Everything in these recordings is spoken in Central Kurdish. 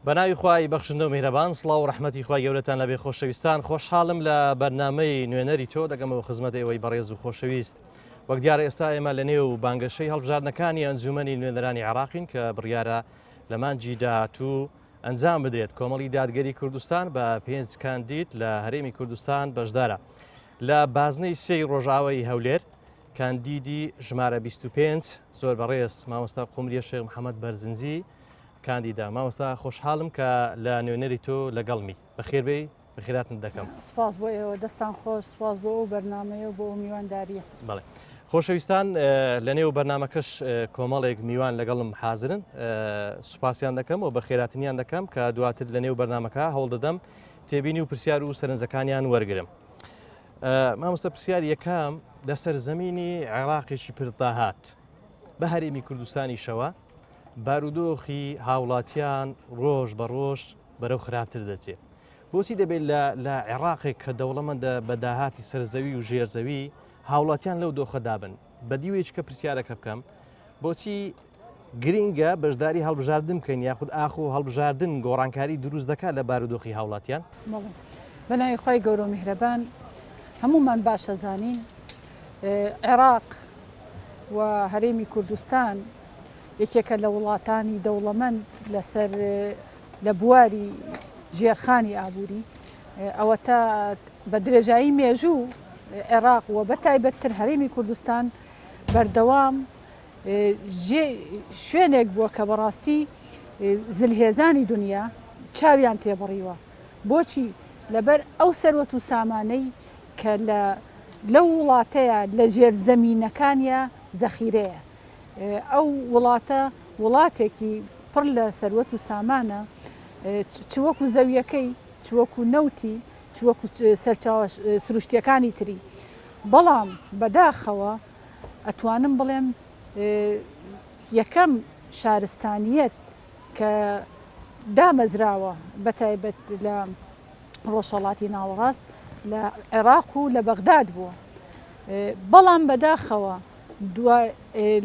بەناوی خوای بەخشندە و میهرەبان سڵاو و ڕەحمەتی خوای گەورەتان لەبێ خۆشەویستان خۆشحاڵم لە بەرنامەی نوێنەری تۆ دەگەمەوە خزمەت ئێوەی بەڕێز و خۆشەویست وەک دیارە ئێستا ئێمە لە نێو بانگەشەی هەڵبژاردنەکانی ئەنجومەنی نوێنەرانی عێراقین کە بڕیارە لە مانگی داهاتوو ئەنجام بدرێت. کۆمەڵی دادگەری کوردستان بە 5 کاندید لە هەرێمی کوردستان بەشدارە لە بازنەی سێی ڕۆژاوای هەولێر. کاندیدی ژمارە 25 زۆر بەڕێز مامۆستا قومریە شێخ محەممەد بەرزنجی کاندیدا. مامۆستا خۆشحاڵم کە لە نوێنەری تۆ لەگەڵمی بەخێربێی بەخێراتن دەکەم. سپاس بۆ ئێوە دەستان خۆش، سپاس بۆ ئەو بەرنامەیە و بۆ میوانداریە. بەڵێ خۆشەویستان لە نێو بەرنامەکەش کۆمەڵێک میوان لەگەڵم حازرن سوپاسیان دەکەم و بەخێراتنیان دەکەم کە دواتر لە نێو بەرنامەکە هەوڵ دەدەم تێبینی و پرسیار و سەرنجەکانیان وەرگرم. مامۆستا پرسیار یەکەم لەسەر زەمینی عێراقێکی پرداهات بە هەرێمی کوردستانی شەوە بارودۆخی هاوڵاتیان ڕۆژ بە ڕۆژ بەرەو خراپتر دەچێت. بۆچی دەبێت لە عێراقێک کە دەوڵەمەندە بە داهاتی سەرزەوی و ژێرزەوی هاوڵاتیان لەو دۆخەدابن بە دیوێچکە پرسیارەکە بکەم بۆچی گرینگە بەشداری هەڵبژاردن بکەین یاخود ئاخۆ هەڵبژاردن گۆڕانکاری دروست دەکات لە بارودۆخی هاوڵاتیان؟ بەناوی خۆی گەورە و میهرەبان هەمومان باشە زانین عێراق و هەرێمی کوردستان یەکێکە لە وڵاتانی دەوڵەمەند لەسەر لە بواری ژێرخانی ئابووری ئەوە تا بە درێژایی مێژوو عێراق و بە تایبەتتر هەرێمی کوردستان بەردەوام شوێنێک بووە کە بەڕاستی زلهێزانی دنیا چاویان تێبڕیوە. بۆچی؟ لەبەر ئەو سەروەت و سامانەی کە لەو وڵاتەیە لە ژێرزەمینەکانیە زەخیرەیە. ئەو وڵاتە وڵاتێکی پڕ لە سەروەت و سامانە چوەکو زەویەکەی چوەکو نەوتی چوەکو سەرچاوە سروشتیەکانی تری. بەڵام بەداخەوە ئەتوانم بڵێم یەکەم شارستانیەت کە دامەزراوە بەتایبەت لە ڕۆژهەڵاتی ناوەڕاست لە عێراق و لە بەغداد بووە. بەڵام بەداخەوە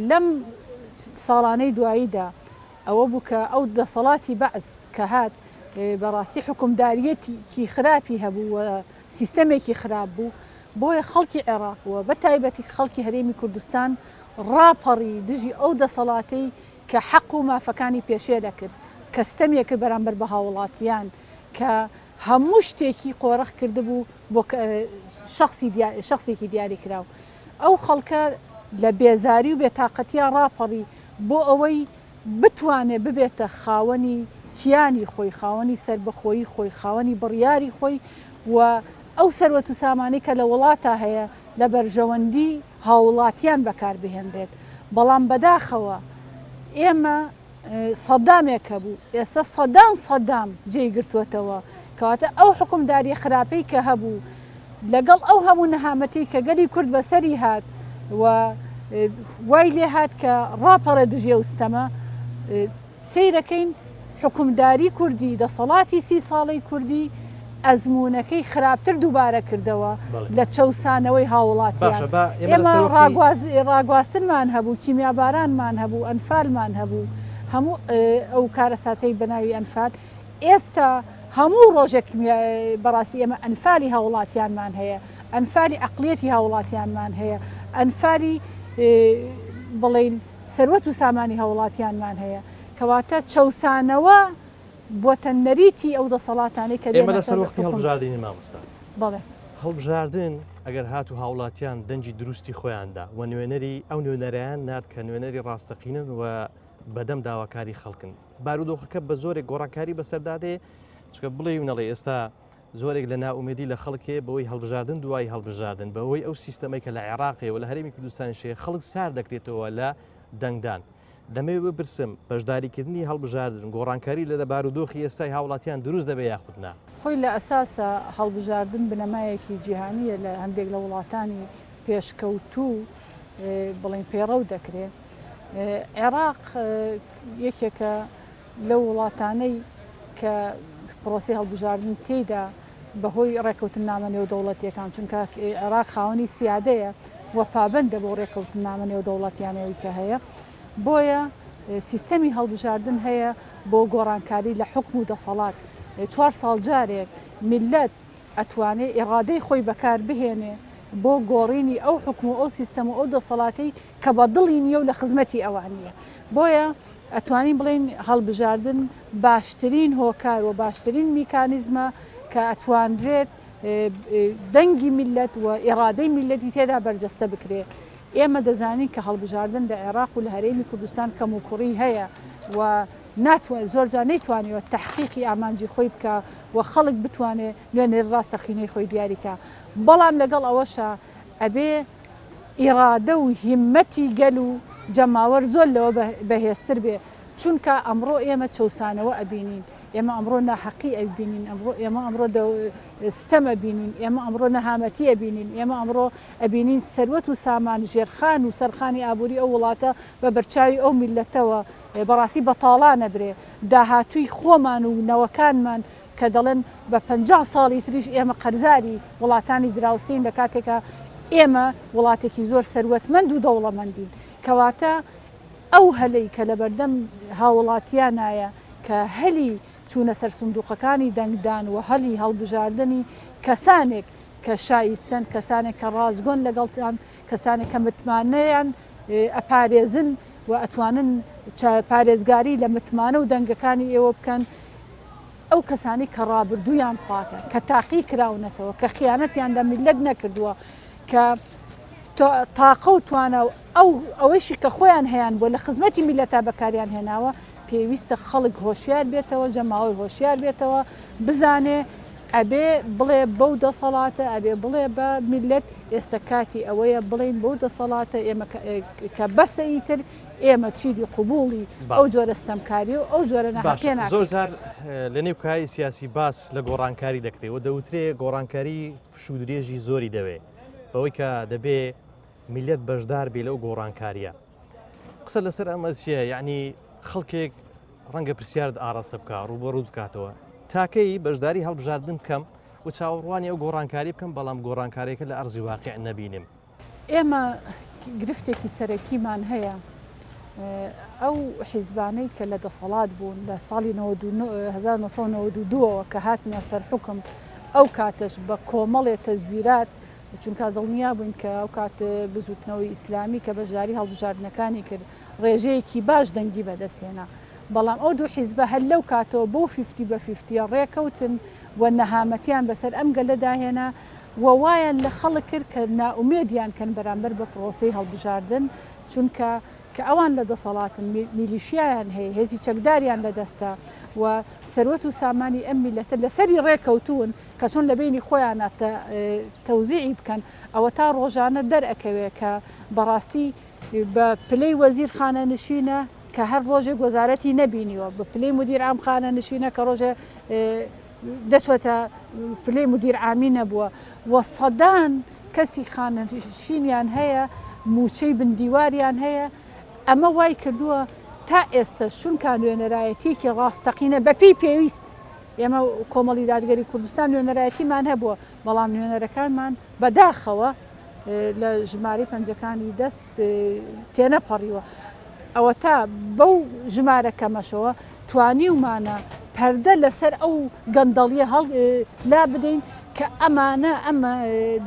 لەم ساڵانەی دواییدا ئەوە بوو کە ئەو دەسەڵاتی بەعز کە هات بەڕاستی حکومداریەتی خراپی هەبوو و سیستەمێکی خراپ بوو بۆیە خەڵکی عێراق وە بە تایبەتی خەڵکی هەرێمی کوردستان ڕاپەڕی دژی ئەو دەسەڵاتی کە حەق و مافەکانی پێشێ دەکرد کە ستەمێکرد بەرامبەر بە هاوڵاتیان کە هەموو شتێکی قۆڕەخ کردبوو بۆ شخصێکی دیاری کراو. ئەو خەڵکە لە بێزاری و بێتاقەتیان ڕاپەڕی بۆ ئەوەی بتوانێت ببێتە خاوەنی کیانی خۆی، خاوەنی سربەخۆیی خۆی، خاوەنی بڕیاری خۆی و ئەو سەروەت و سامانەی کە لە وڵاتە هەیە لە بەرژەوەندی هاوڵاتیان بەکاربهێنرێت. بەڵام بەداخەوە ئێمە سەدامێک هەبوو، ئێستا سەدام جێی گرتووەتەوە کەواتە ئەو حکومداریە خراپەی کە هەبوو لەگەڵ ئەو هەموو نەهامەتی کە گەلی کورد بەسەری هات و وای لێ هات کە ڕاپەڕە دژێ وستەمە سیرەکەین حکومداری کوردی دەسەڵاتی 30 ساڵی کوردی ئەزمونونەکەی خراپتر دووبارە کردەوە لە چەسانەوەی هاوڵاتیان. ئێمە ڕاگواستنمان هەبوو، کیمیابارانمان هەبوو، ئەنفالمان هەبوو، هەموو ئەو کارەساتەی بەناوی ئەنفال. ئێستا هەموو ڕۆژێک بەڕاستی ئێمە ئەنفالی هاوڵاتیانمان هەیە، ئەنفالی عەقڵیەتی هاوڵاتیانمان هەیە، ئەنفالی بڵێن سەروەت و سامانی هاوڵاتیانمان هەیە کەواتە چەسانەوە بۆتە نەریتی ئەو دەسەڵاتانەی کە ئێمە لەسەر وەختی هەڵبژاردنی مامۆستا. بەڵێ هەڵبژاردن ئەگەر هات و هاوڵاتیان دەنجی دروستی خۆیاندا و نوێنەری ئەو نوێنەرایان نات کە نوێنەری ڕاستەقینن و بەدەم داواکاری خەڵکن. بارودۆخەکە بە زۆرێک گۆڕانکاری بەسەردادێ چکە بڵێ نەڵێ ئێستا زۆرێک لە ناومێدی لە خەڵکێ بەوەی هەڵبژاردن دوای هەڵبژاردن بەوەی ئەو سیستەمەی کە لە عێراقی و لە هەرێمی کوردستانی شێ خەڵک سار دەکرێتەوە لە دەنگدان. دەمەوێت بپرسم بەشداریکردنی هەڵبژاردن گۆڕانکاری لە بارودۆخی ئێستای هاوڵاتیان دروست دەبێ یاخودنا؟ خۆی لە ئەساسە هەڵبژاردن بنەمایەکی جیهانیە لە هەندێک لە وڵاتانی پێشکەوتوو بڵێن پێڕەو دەکرێت. عێراق یەکێکە لەو وڵاتانەی کە پرۆسی هەڵبژاردن تێیدا بەهۆی ڕێکەوتن نامە نێودەوڵەتیەکان چونکە عێراق خاوەنی سیادەیە و پابندە بۆ ڕێکەوتن نامە نێودەوڵەتیانەوەی کە هەیە بۆیە سیستەمی هەڵبژاردن هەیە بۆ گۆڕانکاری لە حکم و دەسەڵات 4 ساڵ جارێک میلەت ئەتوانێت ئێڕادەی خۆی بەکار بهێنێ بۆ گۆڕینی ئەو حکم و ئەو سیستەم و ئەو دەسەڵاتی کە بە دڵی نییە و لە خزمەتی ئەوانیە بۆیە ئەتوانین بڵین هەڵبژاردن باشترین هۆکار و باشترین میکانیزمە کە ئەتوانرێت دەنگی میلەت و ئێڕادەی میلەتی تێدا بەرجەستە بکرێت ئێمە دەزانین کە هەڵبژاردن لە عێراق و لە هەرێمی کوردستان کەم و کوڕی هەیە و زۆرجار نەیتوانێت تحقیقی ئامانجی خۆی بکە و خەڵک بتوانێت نوێنێ ڕاستەخینەی خۆی دیاریکە بەڵام لەگەڵ ئەوەشە ئەبێ ئیرادە و هیممەتی گەل و جەماوەر زۆر لەوە بەهێزتر بێ چونکە ئەمڕۆ ئێمە چەسانەوە ئەبینین ئێمە ئەمڕۆ ناحەقی ئەبینین ئێمە ئەمڕۆ ستەمە بینین ئێمە ئەمڕۆ نەهامەتی ئەبینین ئێمە ئەمڕۆ ئەبینین سەروەت و سامان ژێرخان و سەرخانی ئابووری ئەو وڵاتە بە بەرچاوی ئەو میلەتەوە بەڕاستی بەتاڵانە برێ داهاتووی خۆمان و نەوەکانمان کە دەڵێن بە 50 ساڵی تریش ئێمە قەرزاری وڵاتانی دراوسین لە کاتێکە ئێمە وڵاتێکی زۆر سەروەتمەند و دەوڵەمەندین کەواتە ئەو هەلەی کە لە بەردەم هاوڵاتیانایە کە هەلی چوونە سەر سندوقەکانی دەنگدان و هەلی هەڵبژاردننی کەسانێک کە شایستن کەسانێک کە ڕازگۆن لەگەڵتان کەسانێک کە متمانەیان ئەپارێزن و ئەتوانن پارێزگاری لە متمانە و دەنگەکانی ئێوە بکەن ئەو کەسانی کە ڕابردوویان پاکە کە تاقی کراونەتەوە کە خیانەتیان لە میلەت نەکردووە کە تاقە و توانە ئەوەیشی کە خۆیان هەیەیان بۆ لە خزمەتی میلەتە بەکاریان هێناوە پێویستە خەڵک هۆشیار بێتەوە جەماوەی هۆشیار بێتەوە بزانێ ئەبێ بڵێ بەو دەسەڵاتە ئەبێ بڵێ بە میلەت ئێستا کاتی ئەوەیە بڵین بەو دەسەڵاتە ئێمە کە بەسەی تر ئێمە چیدی قوبوڵی ئەو جۆرە ستەمکاری و ئەو جۆرە نەحەقیە زۆر جار لە نێو کای سیاسی باس لە گۆڕانکاری دەکرێت و دەوترێ گۆڕانکاری پشودرێژی زۆری دەوێت بەوەی کە دەبێ میلەت بەشدار بێ لەو گۆڕانکاریە قسە لەسەر ئەمە چیە یعنی خەڵکێک ڕەنگە پرسیارت ئاراستە بکە ڕوبەڕوو بکاتەوە تاکەی بەشداری هەڵبژاردن بکەم و چاوەڕوانی ئەو گۆڕانکاری بکەم بەڵام گۆڕانکاریەکە لە ئەرزی واقع نەبینیم ئێمە گرفتێکی سەرەکیمان هەیە ئەو حیزبانەی کە لە دەسەڵات بوون لە ساڵی 1992ەوە کە هاتنە سەر حکم ئەو کاتەش بە کۆمەڵێ تەزویرات چونکە دڵنیا بووین کە ئەو کات بزوتنەوەی ئیسلامی کە بەشداری هەڵبژاردنەکانی کرد ڕێژەیەکی باش دەنگی بەدەستێنا بەڵام ئەو دوو حیزبە هەر لەو کاتەوە بۆ 50 ڕێکەوتن و نەهامەتیان بەسەر ئەم گەلەداهێنا وایەن لە خەڵک کرد کە ناومێدیان کەن بەرامبەر بە پرۆسەی هەڵبژاردن چونکە کە ئەوان لە دەسەڵاتن میلیشیایان هەیە هێزی چەکداریان لە دەستە و سەروەت و سامانی ئەم میلەتە لەسەری ڕێکەوتون کە چۆن لە بینی خۆیان تەوزیعی بکەن ئەوە تا ڕۆژانە دەرئەکەوێت کە بەڕاستی بە پلەی وەزیر خانە نشینە کە هەر ڕۆژێک وەزارەتی نەبینیوە بە پلەی مدیر عام خانە نشینە کە ڕۆژێ دەچوەتە پلەی مدیر عامی نەبووە وە سەدان کەسی خانە نشینیان هەیە موچەی بندیواریان هەیە ئەمە وای کردووە تا ئێستا چونکە نوێنەرایەتێکی ڕاستەقینە بەپێی پێویست ئێمە کۆمەڵی دادگەری کوردستان نوێنەرایەتیمان هەبووە بەڵام نوێنەرەکانمان بەداخەوە لە ژمارەی پەنجەکانی دەست تێنەپەڕیوە ئەوە تا بەو ژمارەکەمەشەوە توانیومانە پەردە لەسەر ئەو گەندەڵیە هەڵ لا بدەین کە ئەمانە ئەمە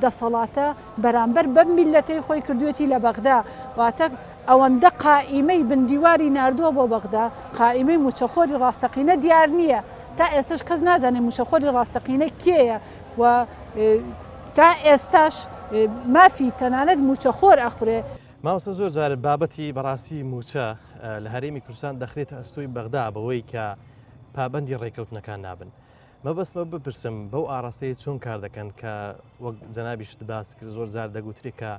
دەسەڵاتە بەرامبەر بەم میلەتەی خۆی کردوێتی لە بەغدا واتە ئەوەندە قائیمەی بندیواری ناردووە بۆ بەغدا قائیمەی موچەخۆری ڕاستەقینە دیار نییە تا ئێستش کەس نازانێت موچەخۆری ڕاستەقینە کێیە و تا ئێستاش مافی تەنانەت موچەخۆر ئەخورێ ماوەستە زۆر جارە بابەتی بەڕاستی موچە لە هەرێمی کوردستان دەخرێتە ئەستۆی بەغدا بەوەی کە پابەندی ڕێکەوتنەکان نابن مەبەستمە بپرسم بەو ئاراستەیە چۆن کار دەکەن کە وەک جەنابیشت باس کرد زۆر جار دەگوترێت کە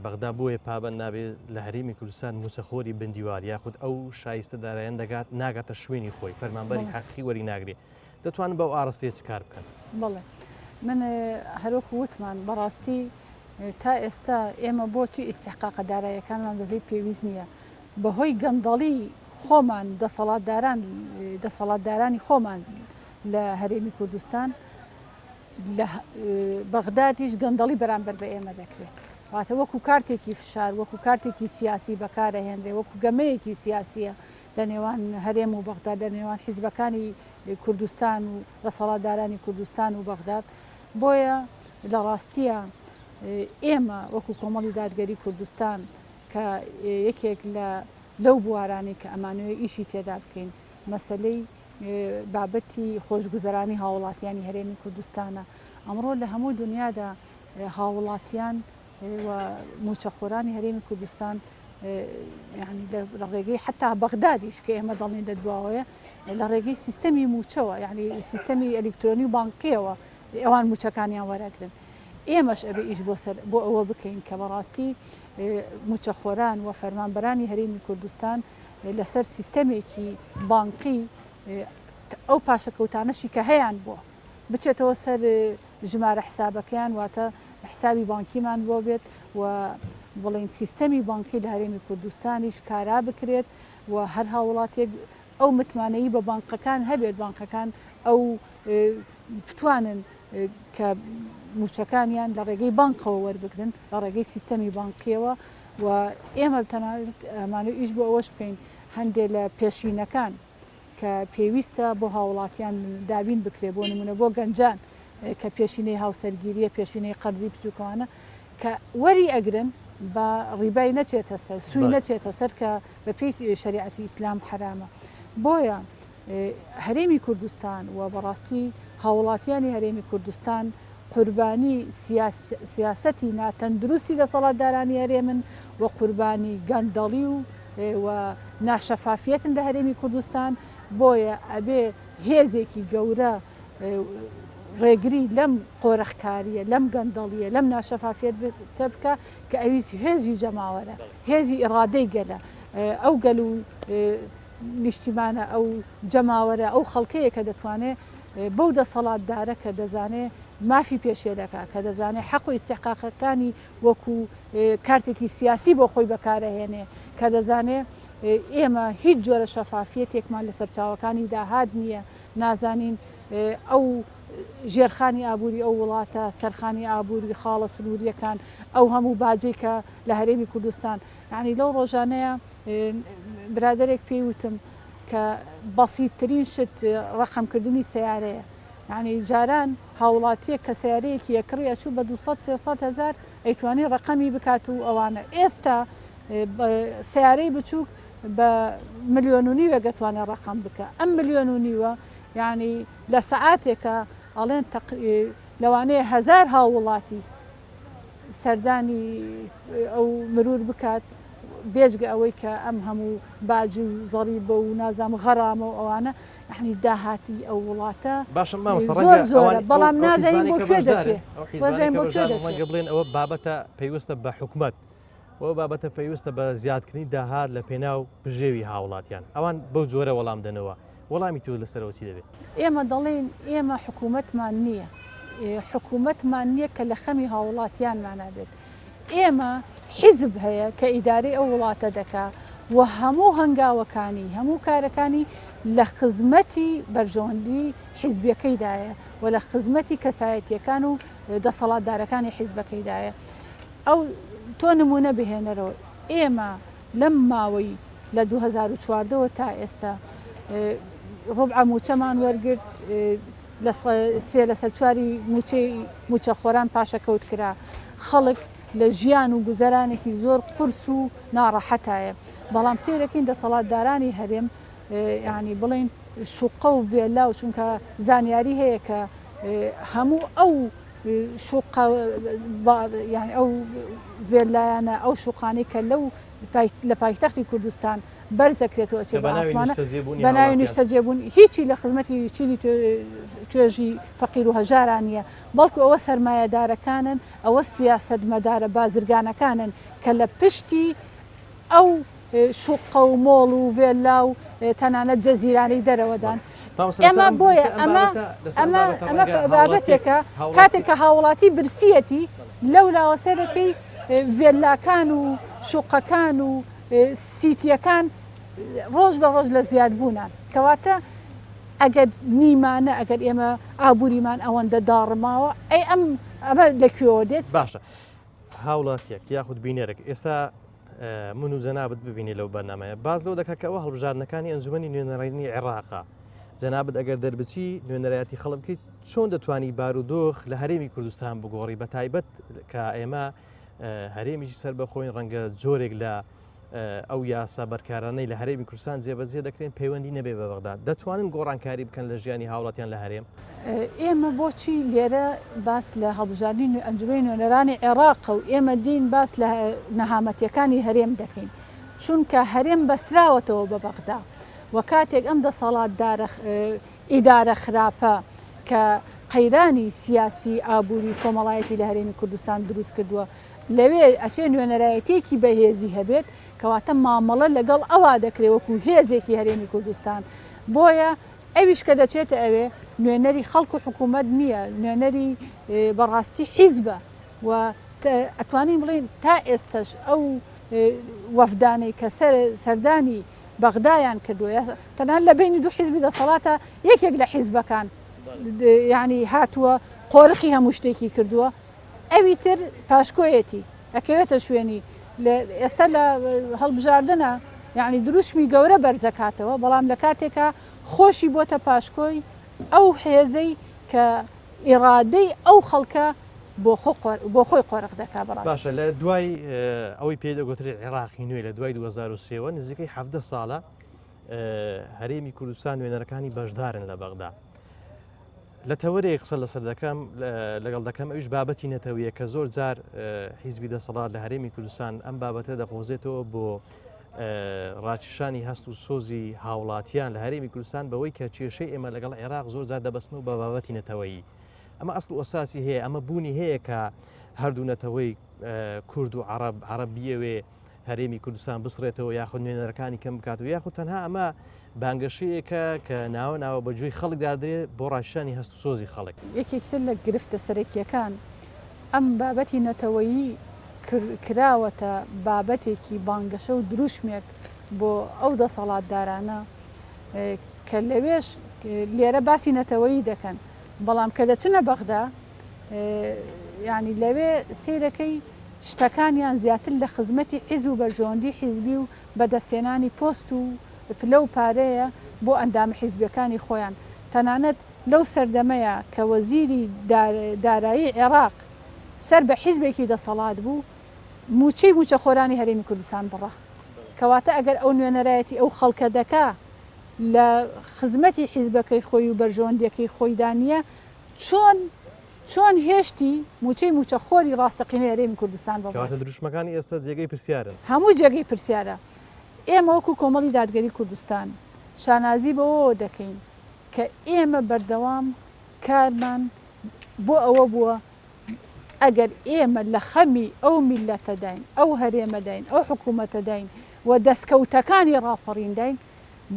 بەغدا بۆیە پابەند نابێت لە هەرێمی کوردستان موچەخۆری بندیوار یاخود ئەو شایستە دارایەن دەگات ناگاتە شوێنی خۆی فەرمانبەری حەقیقی وەری ناگرێت دەتوانن بەو ئاراستەیە چ کار بکەن بەڵێ من هەروەکو وتمان بەڕاستی تا ئێستا ئێمە بۆچی ئیستحقاقە داراییەکانمان بەبێ پێویست نییە بەهۆی گەندەڵی خۆمان دەسەڵاتدارانی خۆمان لە هەرێمی کوردستان لە بەغدادیش گەندەڵی بەرامبەر بە ئێمە دەکرێت واتە وەکو کارتێکی فشار وەکو کارتێکی سیاسی بەکارەهێنرێ وەکو گەمەیەکی سیاسیە لە نێوان هەرێم و بەغداد لە نێوان حیزبەکانی کوردستان و دەسەڵاتدارانی کوردستان و بەغداد بۆیە لە ڕاستیە ئێمە وەکو کۆمەڵی دادگەری کوردستان کە یەکێک لەو بوارانی کە ئەمانوێ ئیشی تێدا بکەین مەسلەی بابەتی خۆشگوزەرانی هاوڵاتیانی هەرێمی کوردستانە ئەمڕۆ لە هەموو دنیادا هاوڵاتیان و موچەخۆرانی هەرێمی کوردستان لە ڕێگەی حتا بەغدادیش کە ئێمە دەڵێن دەدواوەیە لە ڕێگەی سیستەمی موچەوە یعنی سیستەمی ئەلکترۆنی و بانکیەوە ئەوان موچەکانیان وەرەگرن ئێمەش ئەبێ ئیش بۆ ئەوە بکەین کە بەڕاستی موچەخۆران و فەرمانبەرانی هەرێمی کوردستان لەسەر سیستەمێکی بانقی ئەو پاشەکەوتانەشی کە هەیەیان بۆ بچێتەوە سەر ژمارە حسابەکەیان واتە حسابی بانکیمان بۆ بێت و بڵین سیستەمی بانکی لە هەرێمی کوردستانیش کارا بکرێت و هەر هاوڵاتێک ئەو متمانەیی بە بانقەکان هەبێت بانقەکان ئەو بتوانن کە موچەکانیان لە ڕێگەی بانکەوە وەربگرن لە ڕێگەی سیستەمی بانکیەوە و ئێمە تەنانەت ئەمانە ئیش بۆ ئەوەش بکەین هەندێک لە پێشینەکان کە پێویستە بۆ هاوڵاتیان دابین بکرێ بۆ نمونە بۆ گەنجان کە پێشینەی هاوسەرگیریە پێشینەی قەرزی بچووکەوانە کە وەری ئەگرن بە ڕیبای نەچێتە سەر سووی نەچێتە سەر کە بە پێی شریعەتی ئیسلام حرامە بۆیە هەرێمی کوردستان و بەڕاستی هاوڵاتیانی هەرێمی کوردستان قوربانی سیاسەتی ناتەندروستی دەسەڵاتدارانی هەرێمن و قوربانی گەندەڵی و ناشەفافیەتن لە هەرێمی کوردستان بۆیە ئەبێ هێزێکی گەورە ڕێگری لەم قۆرەخکاریە لەم گەندەڵیە لەم ناشەفافیت بکە کە ئەویست هێزی جەماوەرە هێزی ئیرادەی گەلە ئەو گەل و نیشتیمانە ئەو جەماوەرە ئەو خەڵکەیە کە دەتوانێت بەو دەسەڵاتدارە کە دەزانێت مافی پێشێلەکە کە دەزانێت حەق و ئیستحقاقەکانی وەکو کارتێکی سیاسی بۆ خۆی بەکارەهێنێ کە دەزانێت ئێمە هیچ جۆرە شەفافیەتێکمان لە سەرچاوەکانی داهات نییە نازانین ئەو ژێرخانی ئابووری ئەو وڵاتە سەرخانی ئابووری خاڵە سنووریەکان ئەو هەموو باجێک کە لە هەرێمی کوردستان یعنی لەو ڕۆژانەیە برادێک پێی وتم کە بەسیتترین شت ڕقمکردنی سیارەیە یعنی جاران هاوڵاتیە کە سیارەیەکی یەکڕی ئەچوو بە 200 هزار ئەیتوانی ڕقەمی بکات و ئەوانە ئێستا سیارەی بچووک بە 1.5 ملیۆن دەتوانێت ڕقم بکە ئەم 1.5 ملیۆن یعنی لە سەعاتێکە ئەڵێن لەوانەیە 1000 هاوڵاتی سەردانی ئەو مرور بکات بێژگە ئەوەی کە ئەم هەموو باجی و زەڕیبە و نازام غەرامە و ئەوانە یعنی داهاتی ئەو وڵاتە زۆر زۆرە بەڵام نازانین بۆ کوێ دەچێت بڵێن ئەوە بابەتە پێیوەستە بە حکوومەت ئەوە بابەتە پێیوەستە بە زیادکردنی داهات لە پێناو بژێوی هاوڵاتیان ئەوان بەو جۆرە وەڵام دەنەوە وەڵامی تو لەسەرەوەسی دەبێت ئێمە دەڵێن ئێمە حکوومەتمان نییە حکوومەتمان نییە کە لە خەمی هاوڵاتیانمانە بێت ئێمە حیزب هەیە کە ئیدارەی ئەو وڵاتە دەکا و هەموو هەنگاوەکانی هەموو کارەکانی لە خزمەتی بەرژەوەندی حیزبەکەیدایە و لە خزمەتی کەسایەتیەکان و دەسەڵاتدارەکانی حیزبەکەیدایە ئەو تۆ نمونە بهێنەرەوە ئێمە لەم ماوەی لە 2014 تا ئێستا ڕبع موچەمان وەرگرت لە سەر چواری موچەخۆران پاشەکەوت کرا خەڵک لە ژیان و گوزەرانێکی زۆر قورس و ناڕەحەتایە بەڵام سیرەکەین دەسەڵاتدارانی هەرێم ینی بڵین شوقە و ڤێلا و چونکە زانیاری هەیە کە هەموو ئەو شوقە ئەو ڤێلایانە ئەو شوقانی کە لە پایتەختی کوردستان بەرزەکرێتەوە چێ بە ئاسمانە بە ناوی نیشتەجێبوون هیچی لە خزمەتی چینی توێژی فەقیر و هەژاران نیە بەڵکو ئەوە سەرمایەدارەکانن ئەوە سیاسەتمەدارە بازرگانەکانن کە لە پشتی ئەو شوقە و مۆڵ و ڤێلا و تەنانەت جەزیرانەی دەرەوەدان ئێمە بۆیە ئەمە بابەتێکە کاتێک کە هاوڵاتی برسیەتی لەو لاوەسەرەکەی ڤێلاکان و شوقەکان و سیتیەکان ڕۆژ بە ڕۆژ لە زیادبوونان کەواتە ئەگەر نیمانە ئەگەر ئێمە ئابووریمان ئەوەندە داڕماوە ئەمە لەکوێوە دێت باشە هاوڵاتیەک یاخود بینێرەك ئێستا من و جەنابەت ببینی لەو بەرنامەیە باز لەو دەکات کە ئەوە هەڵبژاردنەکانی ئەنجومەنی نوێنەڕێنی عێراقا جەنابەت ئەگەر دەربچی نوێنەرایەتی خەڵک بکەیت چۆن دەتوانی بارودۆخ لە هەرێمی کوردستان بگۆڕی بە تایبەت کە ئێمە هەرێمیشی سەر بەخۆین ڕەنگە جۆرێک لە ئەو یاسا بەرکارانەی لە هەرێمی کوردستان جێبەجێ دەکرێن پەیوەندی نەبێ بە بەغداد دەتوانن گۆڕانکاری بکەن لە ژیانی هاوڵاتیان لە هەرێم ئێمە بۆچی لێرە باس لە هەڵبژاردنی ئەنجومەی نوێنەرانی عێراق و ئێمە دین باس لە نەهامەتیەکانی هەرێم دەکەین چونکە هەرێم بەستراوەتەوە بە بەغدا و کاتێک ئەم دەسەڵاتدارە ئیدارە خراپە کە قەیرانی سیاسی ئابووری کۆمەڵایەتی لە هەرێمی کوردستان دروست کردووە لەوێ ئەچێ نوێنەرایەتێکی بەهێزی هەبێت کەواتە مامەڵە لەگەڵ ئەوا دەکرێت وەکو هێزێکی هەرێمی کوردستان بۆیە ئەویش کە دەچێتە ئەوێ نوێنەری خەڵک و حکوومەت نییە نوێنەری بەڕاستی حیزبە و ئەتوانین بڵێن تا ئێستش ئەو وەفدانەی کە سەردانی بەغدایان کردووە تەنان لە بینی دوو حیزبی دەسەڵاتە یەکێک لە حیزبەکان یعنی هاتووە قۆرخی هەموو شتێکی کردووە ئەوی تر پاشکۆیەتی ئەکەوێتە شوێنی ئێستا لە هەڵبژاردنە یعنی دروشمی گەورە بەرزەکاتەوە بەڵام لە کاتێکە خۆشی بۆتە پاشکۆی ئەو حێزەی کە ئیرادەی ئەو خەڵکە بۆ خۆی قۆرق دەکا بەڕاستی باشە لە دوای ئەوەی پێدەگوترێت عێراقی نوێ لە دوای 2023 نزیکەی 17 ساڵە هەرێمی کوردستان نوێنەرەکانی بەشدارن لە بەغدا لە تەوەرەیە قسە لەسەر دەکەم لەگەڵ دەکەم ئەوش بابەتی نەتەویە کە زۆر جار حیزبی دەسەڵات لە هەرێمی کوردستان ئەم بابەتە دەخۆزێتەوە بۆ ڕاکێشانی هەست و سۆزی هاوڵاتیان لە هەرێمی کوردستان بەوەی کە کێشەی ئێمە لەگەڵ عێراق زۆر جار دەبەستن و بە بابەتی نەتەوەیی ئەمە ئەسڵ وەساسی هەیە ئەمە بوونی هەیە کە هەردوو نەتەوەی کورد و عەرەبیەوێ هەرێمی کوردستان بسڕێتەوە یاخود نوێنەرەکانی کەم بکات و یاخود تەنها ئەمە بانگەشەیەکە کە ناوە بەجوۆی خەڵک دادرێت بۆ ڕاکێشانی هەست و سۆزی خەڵک یەکێکتر لە گرفتە سەرەکیەکان ئەم بابەتی نەتەوەیی کراوەتە بابەتێکی بانگەشە و دروشمێک بۆ ئەو دەسەڵاتدارانە کە لەوێش لێرە باسی نەتەوەیی دەکەن بەڵام کە دەچنە بەغدا ینی لەوێ سیرەکەی شتەکانیان زیاتر لە خزمەتی حیزب و بەرژەوەندی حیزبی و بەدەستێنانی پۆست و پلە و پارەیە بۆ ئەندامە حیزبەکانی خۆیان تەنانەت لەو سەردەمەیە کە وەزیری دارایی عێراق سەر بە حیزبێکی دەسەڵات بوو موچەی موچە خۆرانی هەرێمی کوردستان بڕە کەواتە ئەگەر ئەو نوێنەرایەتی ئەو خەڵکە دەکا لە خزمەتی حیزبەکەی خۆی و بەرژەوەندیەکەی خۆی دانیە چۆن هێشتی موچەی موچە خۆری ڕاستەقینەی هەرێمی کوردستان بڕە دروشمەکانی ئێستا جێگەی پرسیارن هەموو جێگەی پرسیارە ئێمە وەکو کۆمەڵی دادگەری کوردستان شانازی بەوە دەکەین کە ئێمە بەردەوام کارمان بۆ ئەوە بووە ئەگەر ئێمە لە خەمی ئەو میلەتە داین ئەو هەرێمە داین ئەو حکوومەتە داین و دەستکەوتەکانی ڕاپەڕین داین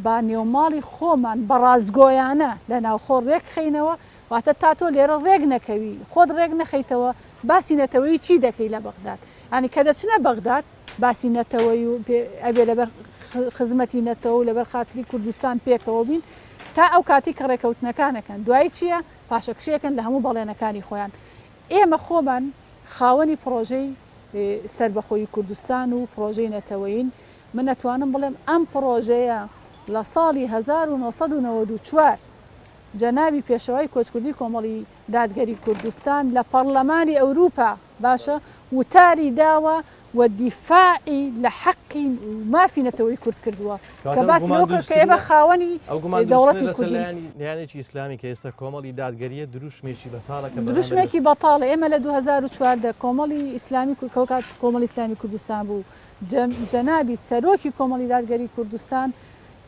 با نێوماڵی خۆمان بە ڕازگۆیانە لە ناوخۆ ڕێک خەینەوە واتە تا تۆ لێرە ڕێک نەکەوی خۆت ڕێک نەخەیتەوە باسی نەتەوەی چی دەکەی لە بەغداد ینی کە دەچنە بەغداد باسی نەتەوەی و ئەبێ لەبەر خزمەتی نەتەوە و لەبەر خاتری کوردستان پێکەوە بین تا ئەو کاتی کە ڕێکەوتنەکانەکەن دوای چییە پاشەکشەکەن لە هەموو بەڵێنەکانی خۆیان ئێمە خۆمان خاوەنی پرۆژەی سربەخۆی کوردستان و پرۆژەی نەتەوەین من نەتوانم بڵێم ئەم پرۆژەیە لە ساڵی 1994 جەنابی پێشەوەی کۆچکردی کۆمەڵی دادگەری کوردستان لە پەرلەمانی ئەوروپا باشە وتاری داوە و دیفاعی لە حەقی مافی نەتەوەی کورد کردووە کە باسی کە ئێمە خاوەنی دەوڵەتی کوردیانێکی ئیسلامی کە ئێستا کۆمەڵی دادگەریە دروشمێکی بەتاڵەکە دروشمێکی بەتاڵە ئێمە لە 2014 کۆمەڵی ئیسلامی کۆکات کۆمەڵی ئیسلامی کوردستان بوو جەنابی سەرۆکی کۆمەڵی دادگەری کوردستان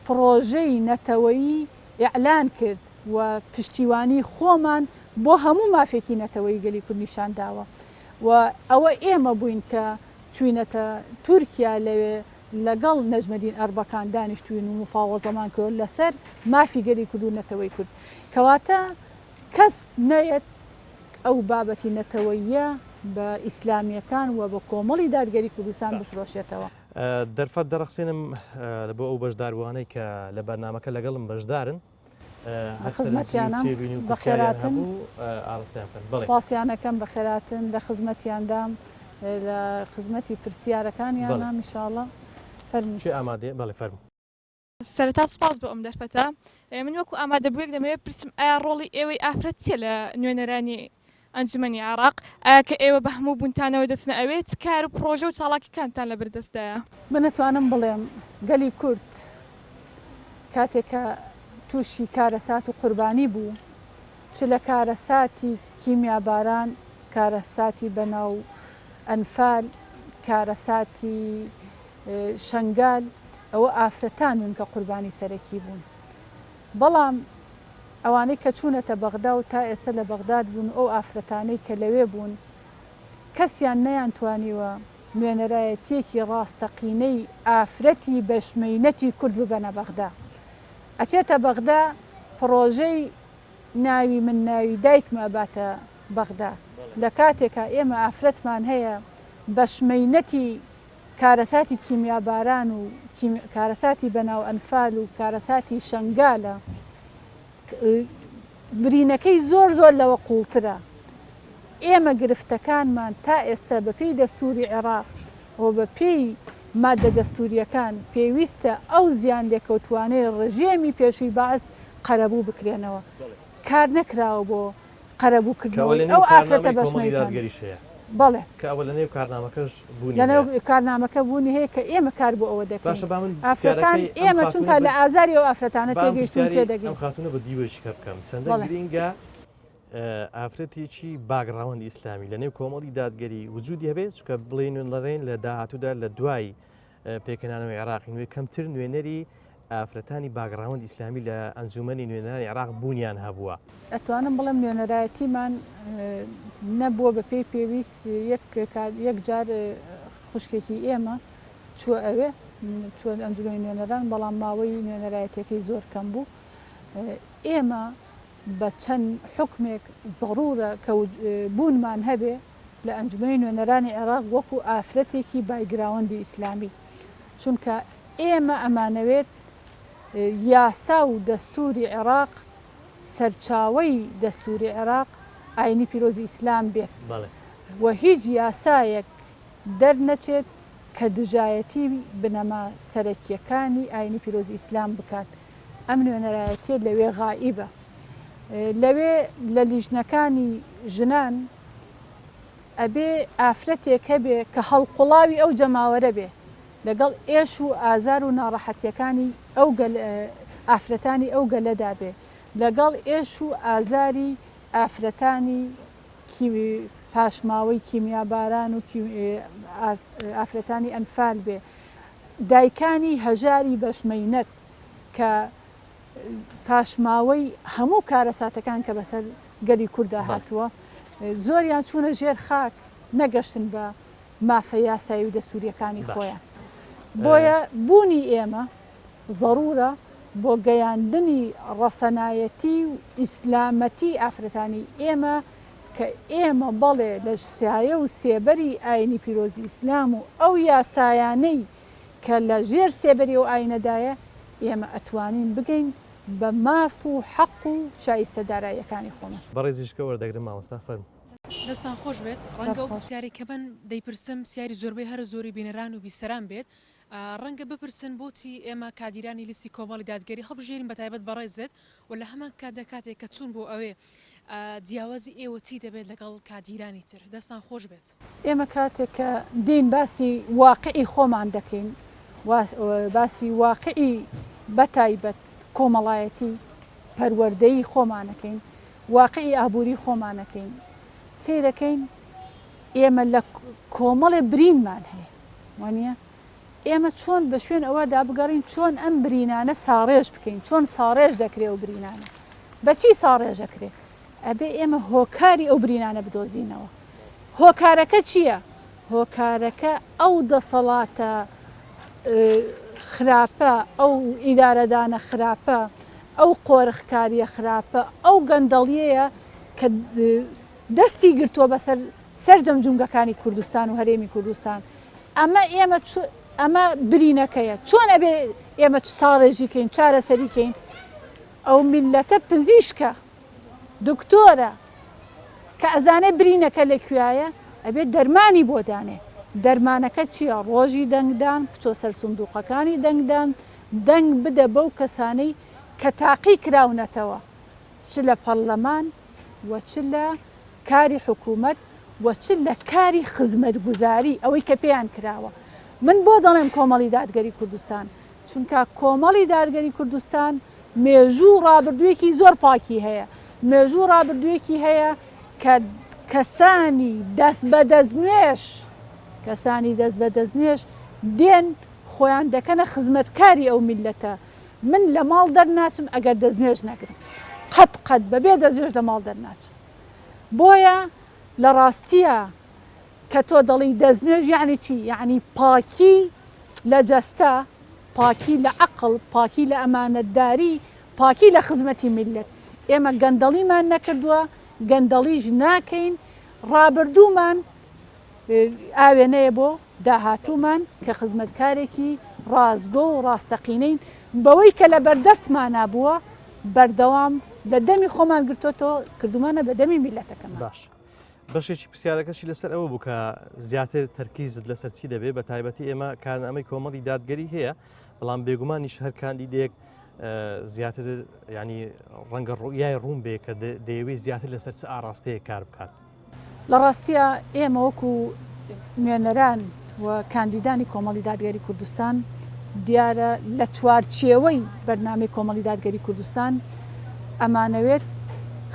پرۆژەی نەتەوەیی ئیعلان کرد و پشتیوانی خۆمان بۆ هەموو مافێکی نەتەوەی گەلی کورد نیشان داوە و ئەوە ئێمە بووین کە چوینەتە تورکیا لەوێ لەگەڵ نەجمەدین ئەربەکان دانیشتوین و مفاوەزەمان کرد لەسەر مافی گەلی کورد و نەتەوەی کورد کەواتە کەس نەیەت ئەو بابەتی نەتەوەیە بە ئیسلامیەکان و بە کۆمەڵی دادگەری کوردستان بفرۆشێتەوە دەرفەت دەرەخسێنم بۆ ئەو بەشداربووانەی کە لە بەرنامەکە لەگەڵم بەشدارن خزمەتیانم بەخێراتن سپاسیانەکەم بەخێراتن لە خزمەتیاندام لە خزمەتی پرسیارەکانیانە میشاڵە فەرمی چێ ئامادێ بەڵێ فەرمو سەرەتا سپاس بۆ ئەم دەرفەتە من وەکو ئامادەبوویەک دەمەوێت پرسم ئایا ڕۆڵی ئێوەی ئافرەت چیە لە نوێنەرانی ئەنجومەنی عێراق ئایا کە ئێوە بە هەموو بوونتانەوە دەچنە ئەوێت کار و پرۆژە و چاڵاکیکانتان لە بەردەستدایە من نەتوانم بڵێم گەلی کورد کاتێکە تووشی کارەسات و قوربانی بوو چ لە کارەساتی کیمیاباران کارەساتی بەناو ئەنفال کارەساتی شنگال ئەوە ئافرەتانن کە قوربانی سەرەکی بوون بەڵام ئەوانەی کە چوونەتە بەغدا و تا ئێستا لە بەغداد بوون ئەو ئافرەتانەی کە لەوێ بوون کەسیان نەیانتوانیوە نوێنەرایەتیەکی ڕاستەقینەی ئافرەتی بەشمەینەتی کورد ببەنە بەغدا ئەچێتە بەغدا پرۆژەی ناوی من ناوی دایکمە باتە بەغدا لە کاتێکە ئێمە ئافرەتمان هەیە بەشمەینەتی کارەساتی کیمیاباران و کارەساتی بەناو ئەنفال و کارەساتی شنگالە برینەکەی زۆر زۆر لەوە قوڵترە ئێمە گرفتەکانمان تا ئێستا بەپێی دەستوری عێراق و بەپێی مادە دەستوریەکان پێویستە ئەو زیان لێکەوتوانەی ڕژێمی پێشووی باس قەرەبوو بکرێنەوە کار نەکراوە بۆ قەرەبووکردنەوەی ئەو ئافرەتە بەشمەیتان بەڵێ کە ئەوە لە نێو کارنامەکەش بوونی لەنەو کارنامەکە بوونی هەیە کە ئێمە کار بۆ ئەوە دەکەین ئافرەتان ئێمە چونکە لە ئازاری ئەو ئافرەتانە تێگەیشتون تێدەگەین خاتونە بە دیوەشی کە بکەم چەندە گرینگە ئافرەتێکی باگڕاوەندی ئیسلامی لە نێو کۆمەڵی دادگەری وجودی هەبێت چکە بڵێن لەڕێن لە داهاتوودا لە دوای پێکەنانەوەی عێراقی نوێ کەمتر نوێنەری ئافرەتانی باگڕاوەند ئیسلامی لە ئەنجومەنی نوێنەرانی عێراق بوونیان هەبووە ئەتوانم بڵم نوێنەرایەتیمان نەبووە بە پێی پێویست یەک جار خوشکێکی ئێمە چوە ئەوێ چوە ئەنجومەنی نوێنەران بەڵام ماوەی نوێنەرایەتەکەی زۆر کەم بوو ئێمە بە چەند حکمێک ضرورە کە بوونمان هەبێ لە ئەنجومەنی نوێنەرانی عێراق وەکو ئافرەتێکی بایگراوەندی ئیسلامی چونکە ئێمە ئەمانەوێت یاسا و دەستوری عێراق سەرچاوەی دەستوری عێراق ئاینی پیرۆزی ئیسلام بێت و هیچ یاسایەک دەرنەچێت کە دژایەتی بنەما سەرەکیەکانی ئاینی پیرۆزی ئیسلام بکات ئەم نوێنەرایەتیە لەوێ غائیبە لەوێ لە لیژنەکانی ژنان ئەبێ ئافرەتێک هەبێ کە هەڵقوڵاوی ئەو جەماوەرە بێ لەگەڵ ئێش و ئازار و ناڕەحەتیەکانی ئەو ئافرەتانی ئەو گەلەدا بێ لەگەڵ ئێش و ئازاری ئافرەتانی پاشماوەی کیمیاباران و ئافرەتانی ئەنفال بێ دایکانی هەژاری بەشمەینەت کە پاشماوەی هەموو کارەساتەکان کە بەسەر گەلی کووردا هاتووە زۆریان چوونە ژێر خاک نەگەشتن بە مافە یاسایی و دەستوریەکانی خۆیان بۆیە بوونی ئێمە ضرورە بۆ گەیاندنی ڕەسەنایەتی و ئیسلامەتی ئافرەتانی ئێمە کە ئێمە بەڵێ لە سایە و سێبەری ئاینی پیرۆزی ئیسلام و ئەو یاسایانەی کە لە ژێر سێبەری و ئاینەدایە ئێمە ئەتوانین بگەین بە ماف و حەق و شایستە داراییەکانی خۆمان بەڕێزیشکە وەردەگرم مامۆستا فەرمو دەستان خۆش بێت ڕەنگە ئەو پرسیاری کە بن دەیپرسم سیاری زۆربەی هەر زۆری بینەران و بیسەران بێت ڕەنگە بپرسن بۆچی ئێمە کادیرانی لیستی کۆمەڵی دادگەری هەڵبژێرین بەتایبەت بەڕێزێت و لە هەمان کاتێک کە چوون بۆ ئەوێ جیاوازی ئێوە چی دەبێت لەگەڵ کادیرانی تر دەستان خۆش بێت ئێمە کاتێک کە دین باسی واقعی خۆمان دەکەین باسی واقعی بەتایبەت کۆمەڵایەتی پەروەردەی خۆمانەکەین واقعی ئابووری خۆمانەکەین سیرەکەین ئێمە لە کۆمەڵێ برینمان هەیە وانە ئێمە چۆن بە شوێن ئەوەدا بگەڕین چۆن ئەم برینانە ساڕێژ بکەین چۆن ساڕێژ دەکرێت و برینانە بەچی ساڕێژ دەکرێت ئەبێ ئێمە هۆکاری ئەو برینانە بدۆزینەوە هۆکارەکە چییە؟ هۆکارەکە ئەو دەسەڵاتە خراپە ئەو ئیدارەدانە خراپە ئەو قۆرخکاریە خراپە ئەو گەندەڵیەیە کە دەستی گرتووە بەسەر سەرجەم جونگەکانی کوردستان و هەرێمی کوردستان ئەمە برینەکەیە چۆن ئەبێ ئێمە ساڕێژیکەین چارەسەریکەین ئەو میلەتە پزیشکە دکتۆرە کە ئەزانێ برینەکە لەکوایە ئەبێت دەرمانی بۆ دانێ دەرمانەکە چییە ڕۆژی دەنگدان بچۆ سەر سندوقەکانی دەنگدان دەنگ بدە بەو کەسانەی کە تاقی کراونەتەوە چ لە پەرلەمان و چ لە کاری حکوومەت و چ لە کاری خزمەتگوزاری ئەوەی کە پێیان کراوە من بۆ دەڵێم کۆمەڵی دادگەری کوردستان چونکە کۆمەڵی دادگەری کوردستان مێژوو ڕابردوویەکی زۆر پاکی هەیە مێژوو ڕابردوویەکی هەیە کە کەسانی دەست بە دەستنوێش دێن خۆیان دەکەنە خزمەتکاری ئەو میلەتە من لە ماڵ دەرناچم ئەگەر دەستنوێژ نەگرم قەت بەبێ دەستنوێژ لە ماڵ دەرناچم بۆیە لە ڕاستیە کە تۆ دەڵی دەستنوێژ یعنی چی یعنی پاکی لە جەستە پاکی لە عەقڵ پاکی لە ئەمانەتداری پاکی لە خزمەتی میلەت ئێمە گەندەڵیمان نەکردووە گەندەڵیش ناکەین ڕابردوومان ئاوێنەیە بۆ داهاتوومان کە خزمەتکارێکی ڕازگۆ و ڕاستەقینەین بەوەی کە لە بەردەستمانە بووە بەردەوام لە دەمی خۆمان گرتۆتەوە کردومانە بە دەمی میلەتەکەمان باش بەشێکی پرسیارەکەشی لەسەر ئەوە بوو کە زیاتر تەرکیزت لەسەر چی دەبێت بە تایبەتی ئێمە کارنامەی کۆمەڵی دادگەری هەیە بەڵام بێگومانیش هەر کاندیدێک زیاتر ینی ڕەنگە ڕوویای ڕوون بێ کە دەیەوێت زیاتر لەسەر چ ئاراستەیە کار بکات لە ڕاستیە ئێمە وەکو نوێنەران و کاندیدانی کۆمەڵی دادگەری کوردستان دیارە لە چوارچێوەی بەرنامەی کۆمەڵی دادگەری کوردستان ئەمانەوێت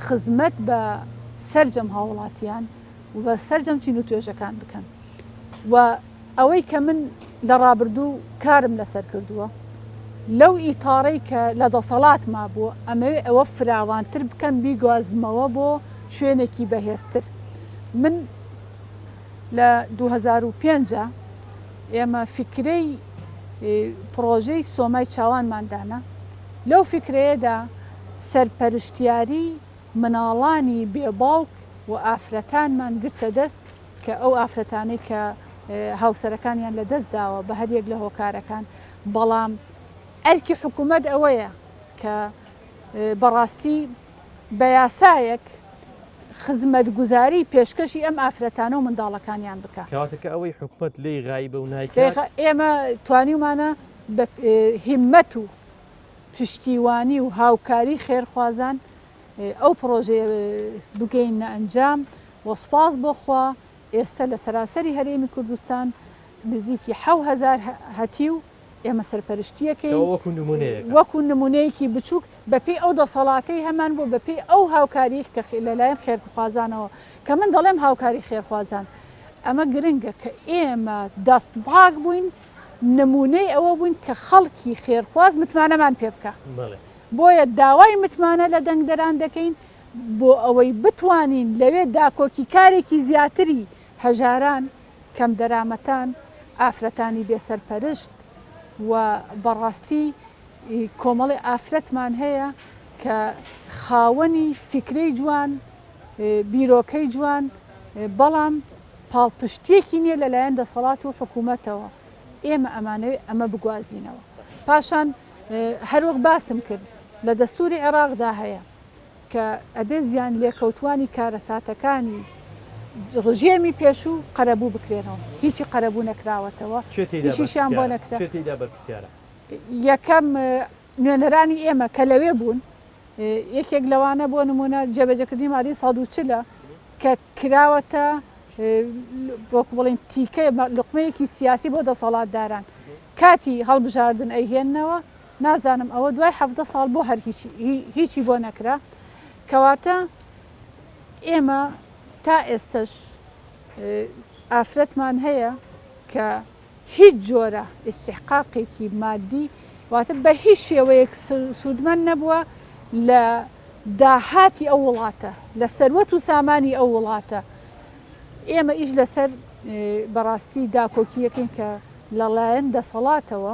خزمەت بە سەرجەم هاوڵاتیان و بە سەرجەم چین و توێژەکان بکەن و ئەوەی کە من لە ڕابردوو کارم لەسەر کردووە لەو ئیتاڕەی کە لە دەسەڵات ما بووە ئەمەوێ ئەوە فراوانتر بکەم بیگوازمەوە بۆ شوێنێکی بەهێزتر من لە 2005 ئێمە فکرەی پرۆژەی سۆمای چاوانماندانە لەو فکرەیەدا سەرپەرشتیاری مناڵانی بێباوک و ئافرەتانمان گرتە دەست کە ئەو ئافرەتانەی کە هاوسەرەکانیان لە دەست داوە بە هەریەک لە هۆکارەکان بەڵام ئەرکی حکوومەت ئەوەیە کە بەڕاستی بە یاسایەک خزمەتگوزاری پێشکەشی ئەم ئافرەتانە و منداڵەکانیان بکە کەواتەکە ئەوەی حکوومەت لێی غایبە و نایکات ئێمە توانیمانە بە هیممەت و پشتیوانی و هاوکاری خێرخوازان ئەو پرۆژەیە بگەینە ئەنجام وەسپاس بۆخوا ئێستا لە سەراسەری هەرێمی کوردستان نزیکی 7000 هەتی و ئێمە سەرپەرشتیەکەی وەکو نمونەیەکی بچووک بەپێی ئەو دەسەڵاتەی هەمان بۆ بەپێی ئەو هاوکاری کە لەلایەن خێرخوازانەوە کە من دەڵێم هاوکاری خێرخوازان ئەمە گرنگە کە ئێمە دەستپاک بووین نمونەی ئەوە بووین کە خەڵکی خێرخواز متمانەمان پێ بکە بۆیە داوای متمانە لە دەنگدەران دەکەین بۆ ئەوەی بتوانین لەوێ داکۆکی کارێکی زیاتری هەژاران کەم دەرامەتان ئافرەتانی بێسەرپەرشت و بەڕاستی کۆمەڵی ئافرەتمان هەیە کە خاوەنی فکرەی جوان بیرۆکەی جوان بەڵام پاڵپشتێکی نییە لەلایەن دەسەڵات و حکوومەتەوە ئێمە ئەمانەوێت ئەمە بگوازینەوە پاشان هەروەک باسم کرد لە دەستوری عێراقدا هەیە کە ئەبێ زیان لێکەوتوانی کارەساتەکانی ڕژێمی پێشوو قەرەبوو بکرێنەوە هیچی قەرەبوو نەکراوەتەوە هیچیشیان بۆ نەکرا یەکەم نوێنەرانی ئێمە کە لەوێ بوون یەکێک لەوانە بۆ نمونە جێبەجەکردنی مادی 140 کە کراوەتە بۆکو بڵین تیکە لقمەیەکی سیاسی بۆ دەسەڵاتداران کاتی هەڵبژاردن ئەیهێننەوە نازانم ئەوە دوای 17 ساڵ بۆ هەر هیچی بۆ نەکرا کەواتە ئێمە تا ئێستش ئافرەتمان هەیە کە هیچ جۆرە ئیستحقاقێکی مادی واتە بە هیچ شێوەیەک سوودمەند نەبووە لە داهاتی ئەو وڵاتە لە سەروەت و سامانی ئەو وڵاتە ئێمە ئیش لەسەر بەڕاستی داکۆکیەکەین کە لەلایەن دەسەڵاتەوە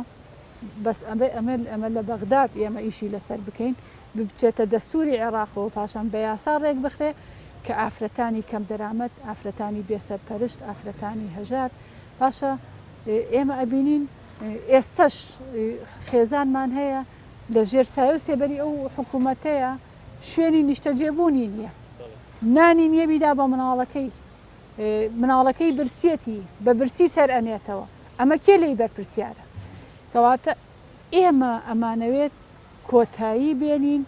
بەس ئەمە لە بەغداد ئێمە ئیشی لەسەر بکەین بچێتە دەستوری عێراقەوە پاشان بە یاسا ڕێک بخرێ کە ئافرەتانی کەم دەرامەت ئافرەتانی بێسەرپەرشت ئافرەتانی هەژار پاشە ئێمە ئەبینین ئێستش خێزانمان هەیە لە ژێر سایە و سێبەری ئەو حکوومەتەیە شوێنی نیشتەجێبوونی نییە نانی نییە بیدا بە مناڵەکەی مناڵەکەی برسیەتی بە برسی سەر ئەنێتەوە ئەمە کێ لی بەرپرسیارە کەواتە ئێمە ئەمانەوێت کۆتایی بێنین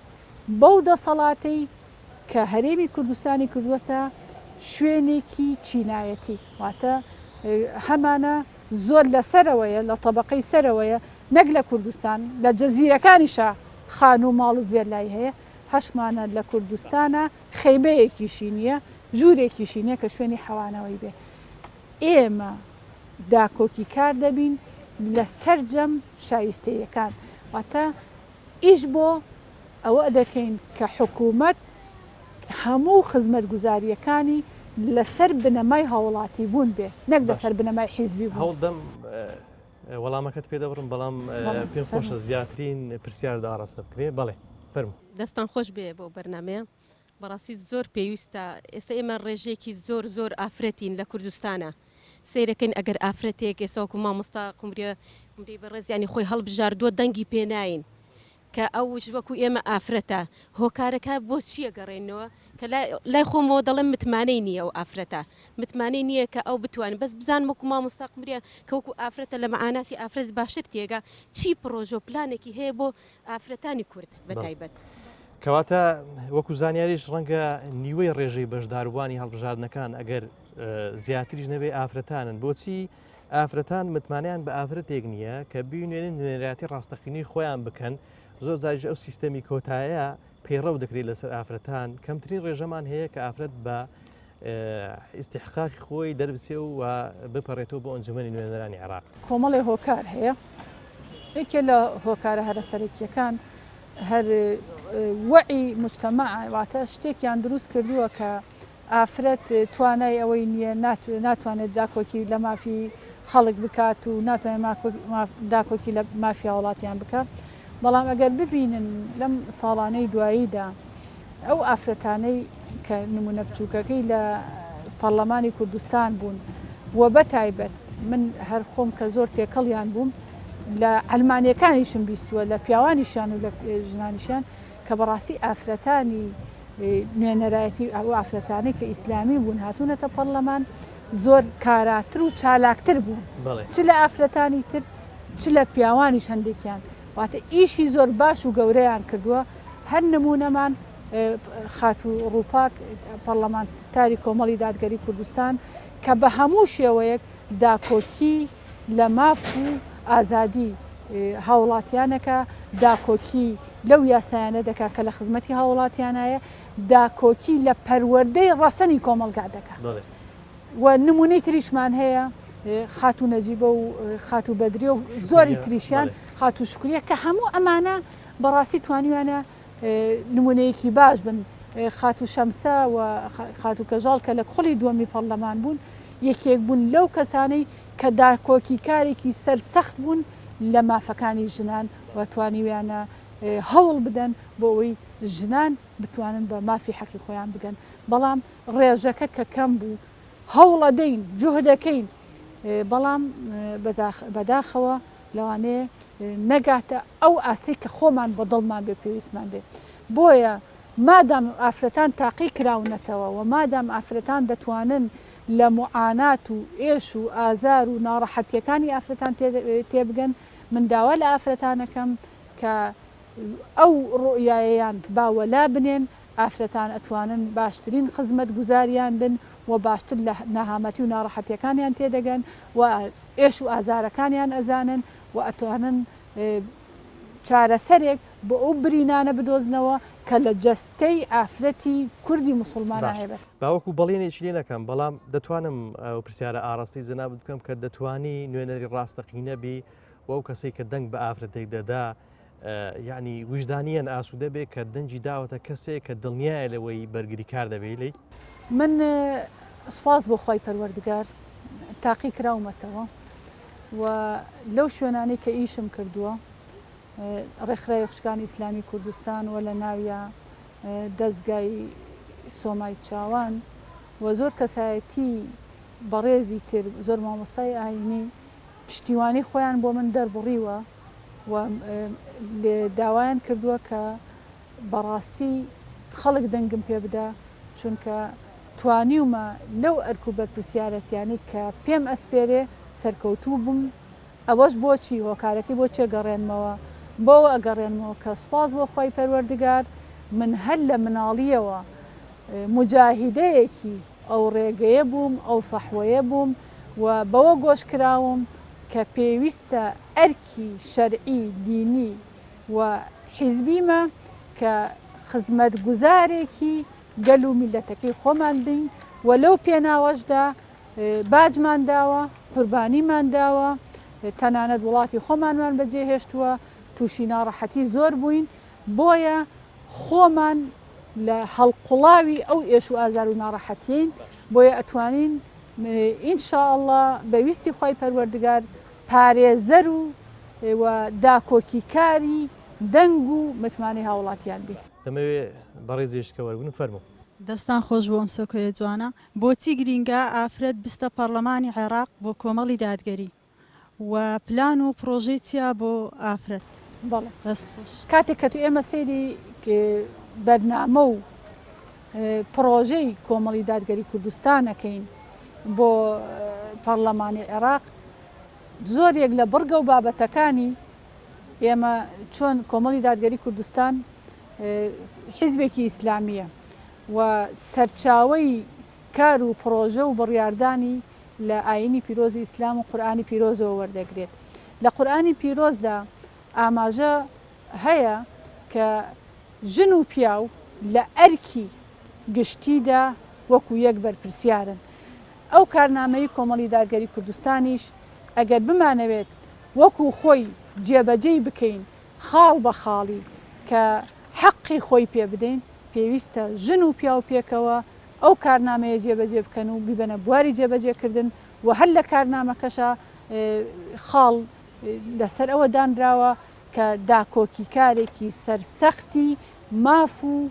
بەو دەسەڵاتەی کە هەرێمی کوردستانی کردووەتە شوێنێکی چینایەتی واتە هەمانە زۆر لەسەرەوەیە لە طبقەی سەرەوەیە نەک لە کوردستان لە جەزیرەکانیشە خان و ماڵ و وێرلای هەیە هەشمانە لە کوردستانە خەیبەیەکیشی نییە ژوورێکیشی نییە کە شوێنی حەوانەوەی بێ ئێمە داکۆکی کار دەبین لە سەرجەم شایستەیەکان واتە ئیش بۆ ئەوە دەکەین کە حکوومەت هەموو خزمەت گوزاریەکانی لەسەر بنەمای هاوڵاتی بوون بێ نەک لەسەر بنەمای حیزبی بوو هەوڵدەم وەڵامەکەت پێ دەبڕم بەڵام پێم خۆشە زیاترین پرسیاردا ئاراستە بکرێ بەڵێ فەرموو دەستان خۆش بێ بۆ بەرنمەیە بەڕاستی زۆر پێویستە ئێستا ئێمە ڕێژێکی زۆر زۆر ئافرەتین لە کوردستانە سیرەکەین ئەگەر ئافرەتێک ئێساوەکو مامۆستا قمری بەڕێزیانی خۆی هەڵبژاردووە دەنگی پێناین کە ئەوش وەکو ئێمە ئافرەتە هۆکارەکە بۆ چییە گەڕێنەوە کە لای خۆمەوە دەڵێم متمانەی نییە و ئافرەتە متمانەی نییە کە ئەو بتوانین بەس بزان وەکو مامۆستا قمریە کەوەکو ئافرەتە لە مەعاناتی ئافرەت باشتر تێگا چی پرۆژۆ پلانێکی هەیە بۆ ئافرەتانی کورد بەتایبەت کەواتە وەکو زانیاریش ڕەنگە نیوەی ڕێژەی بەشداروانی هەڵبژاردنەکان ئەگەر زیاتریش نەبێ ئافرەتانن بۆچی ئافرەتان متمانیان بە ئافرەتێک نییە کە بینێنن نوێنەراتی ڕاستەقینی خۆیان بکەن زۆر زاریش ئەو سیستەمی کۆتایە پەیڕەو دەکرێت لەسەر ئافرەتان کەمترین ڕێژەمان هەیە کە ئافرەت بە ئیستیحقاقی خۆی دەربچێ و بپەڕێتەوە بۆ ئەنجومەنی نوێنەرانی عێراق کۆمەڵی هۆکار هەیە یەکێ لە هۆکارە هەرە سەرەکیەکان هەر وەعی مجتەمع واتە شتێکیان دروست کردووە کە ئافرەت توانای ئەوەی نییە ناتوانێت داکۆکی لە مافی خەڵک بکات و ناتوانێت داکۆکی لە مافیا وڵاتیان بکات بەڵام ئەگەر ببینن لەم ساڵانەی دواییدا ئەو ئافرەتانەی کە نمونە بچووکەکەی لە پەرلەمانی کوردستان بوون و بەتایبەت من هەر خۆم کە زۆر تێکەڵیان بووم لە ئەلمانیەکانیشم بیستووە لە پیاوانیشان و لە ژنانیشان کە بەڕاستی ئافرەتانی نوێنەرایەتی ئەو ئافرەتانەی کە ئیسلامی بوون هاتوونەتە پەرلەمان زۆر کاراتر و چالاکتر بوون چ لە ئافرەتانی تر چ لە پیاوانیش هەندێکیان واتە ئیشی زۆر باش و گەورەیان کردووە هەر نمونەمان خات و ڕووپاک پەرلەمانتاری کۆمەڵی دادگەری کوردستان کە بە هەموو شێوەیەک داکۆکی لە ماف و ئازادی هاوڵاتیانەکە داکۆکی لەو یاسایانە دەکا کە لە خزمەتی هاوڵاتیانایە داکۆکی لە پەروەردەی ڕەسەنی کۆمەلگا دەکات و نمونەی تریشمان هەیە خات و نەجیبە و خات و بەدرێ و زۆری تریشیان خات و شکریە کە هەموو ئەمانە بەڕاستی توانیوانە نمونەیەکی باش بن خات و شەمسە و خات و کەژاڵ کە لە خوڵی دووەمی پەرلەمان بوون یەکێک بوون لەو کەسانەی کە داکۆکی کارێکی سەرسەخت بوون لە مافەکانی ژنان و توانیویانە هەوڵ بدەن بۆ ئەوەی ژنان بتوانن بە مافی حەقی خۆیان بگەن بەڵام ڕێژەکە کە کەم بوو هەوڵە دەین جوهدەکەین بەڵام بەداخەوە لەوانەیە نەگاتە ئەو ئاستەی کە خۆمان بە دڵمان بێ پێویستمان بێ بۆیە مادام ئافرەتان تاقی کراونەتەوە و مادام ئافرەتان دەتوانن لە معانات و ئێش و ئازار و ناڕەحەتیەکانی ئافرەتان تێبگەن من داوا لە ئافرەتانەکەم کە ئەو ڕۆیایەیان باوەلا بنێن ئافرەتان ئەتوانن باشترین خزمەت گوزاریان بن و باشتر لە نەهامەتی و ناڕەحەتیەکانیان تێدەگەن و ئێش و ئازارەکانیان ئەزانن و ئەتوانن چارەسەرێک بۆ ئەو برینانە بدۆزنەوە کە لە جەستەی ئافرەتی کوردی موسڵمانە هەبێت باوەکو بەڵێنێکی لێ نەکەم بەڵام دەتوانم ئەو پرسیارە ئاراستی جەناب بکەم کە دەتوانی نوێنەری ڕاستەقینە بی و ئەو کەسێک کە دەنگ بە ئافرەتێک دەدا یعنی وجدانیان ئاسوودە بێ کە دەنجی داوەتە کەسێک کە دڵنیایە لەوەی بەرگری کار دەبێت لی من سوپاس بۆ خۆی پەروەردگار تاقی کراومەتەوە و لەو شوێنانەی کە ئیشم کردووە ڕێکخراوی خوشکانی ئیسلامی کوردستان و لە ناویە دەستگای سۆمای چاوان و زۆر کەسایەتی بەڕێزی تر زۆر مامۆستای ئاینی پشتیوانی خۆیان بۆ من دەربڕیوە و داوایان کردووە کە بەڕاستی خەڵک دەنگم پێ بدە چونکە توانیومە لەو ئەرک و بەرپرسیارەتیانی کە پێم ئەسپێرێ سەرکەوتوو بووم ئەوەش بۆچی هۆکارەکەی بۆ چێگەڕێنمەوە بۆ ئەگەڕێنمەوە کە سوپاس بۆ خۆی پەروەردگار من هەر لە مناڵیەوە مجاهیدەیەکی ئەو ڕێگەیە بووم ئەو سەحوەیە بووم و بەوە گۆش کراوم کە پێویستە ئەرکی شەرعی دینی و حیزبیمە کە خزمەت گوزارێکی گەل و میلەتەکەی خۆمان بین و لەو پێناوەشدا باجمان داوە قوربانیمان داوە تەنانەت وڵاتی خۆمانمان بەجێهێشتووە تووشی ناڕەحەتی زۆر بووین بۆیە خۆمان لە هەڵقوڵاوی ئەو ئێش و ئازار و ناڕەحەتین بۆیە ئەتوانین ئینشاءڵڵا بەویستی خۆی پەروەردگار پارێزەر و داکۆکی کاری دەنگ و متمانەی هاوڵاتیان بێ دەمەوێت بەڕێزیشتکە وەربوون فەرموو دەستان خۆش بۆ ئەم سەکۆیە جوانە بۆچی گرینگە ئافرەت بستە پەرلەمانی عێراق بۆ کۆمەڵی دادگەری و پلان و پرۆژەی چیا بۆ ئافرەت بەڵێ دەست خۆش کاتێک کە تو ئێمە سەیری بەرنامە و پرۆژەی کۆمەڵی دادگەری کوردستانەکەین بۆ پەرلەمانی عێراق زۆرێک لە بڕگە و بابەتەکانی ئێمە چۆن کۆمەڵی دادگەری کوردستان حیزبێکی ئیسلامیە و سەرچاوەی کار و پرۆژە و بڕیاردانی لە ئاینی پیرۆزی ئیسلام و قورئانی پیرۆزەوە وەردەگرێت لە قورئانی پیرۆزدا ئاماژە هەیە کە ژن و پیاو لە ئەرکی گشتیدا وەکو یەک بەرپرسیارن ئەو کارنامەی کۆمەڵی دادگەری کوردستانیش ئەگەر بمانەوێت وەکو خۆی جێبەجێی بکەین خاڵ بە خاڵی کە حەقی خۆی پێ بدەین پێویستە ژن و پیاو پێکەوە ئەو کارنامەیە جێبەجێ بکەن و بیبەنە بواری جێبەجێکردن و هەر لە کارنامەکەشە خاڵ لەسەر ئەوە دانراوە کە داکۆکی کارێکی سەرسەختی ماف و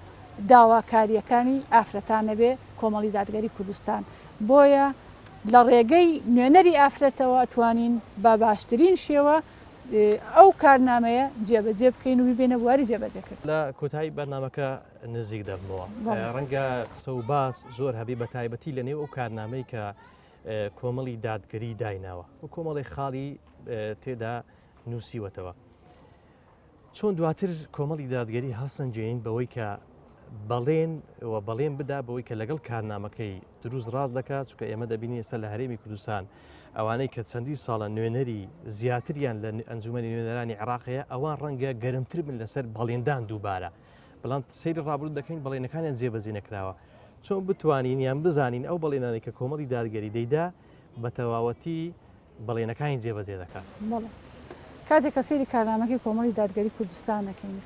داواکاریەکانی ئافرەتانە بێ کۆمەڵی دادگەری کوردستان بۆیە لە ڕێگەی نوێنەری ئافرەتەوە ئەتوانین بە باشترین شێوە ئەو کارنامەیە جێبەجێ بکەین و ببێنە بواری جێبەجێکرد لە کۆتایی بەرنمەکە نزیک دەبنەوە ڕەنگە قسە و باس زۆر هەبی بە تایبەتی لە نێو ئەو کارنامەی کە کۆمەڵی دادگەری دایناوە و کۆمەڵی خاڵی تێدا نووسیوەتەوە چۆن دواتر کۆمەڵی دادگەری هەڵسەنجێن بەوەی کە بەڵێن بدا بەوەی کە لەگەڵ کارنامەکەی دروست ڕاست دەکات چکە ئێمە دەبینی ئێستا لە هەرێمی کوردستان ئەوانەی کە چەندی ساڵە نوێنەری زیاتریان لە ئەنجومەنی نوێنەرانی عێراقەیە ئەوان ڕەنگە گەرمتر بن لەسەر بەڵێندان دووبارە بەڵام سەیری ڕابردوو دەکەین بەڵێنەکانیان جێبەجێ نەکراوە چۆن بتوانین یان بزانین ئەو بەڵێنانی کە کۆمەڵی دادگەری دەیدا بە تەواوەتی بەڵێنەکانی جێبەجێ دەکات کاتێک کە سەیری کارنامەکەی کۆمەڵی دادگەری کوردستانەکەین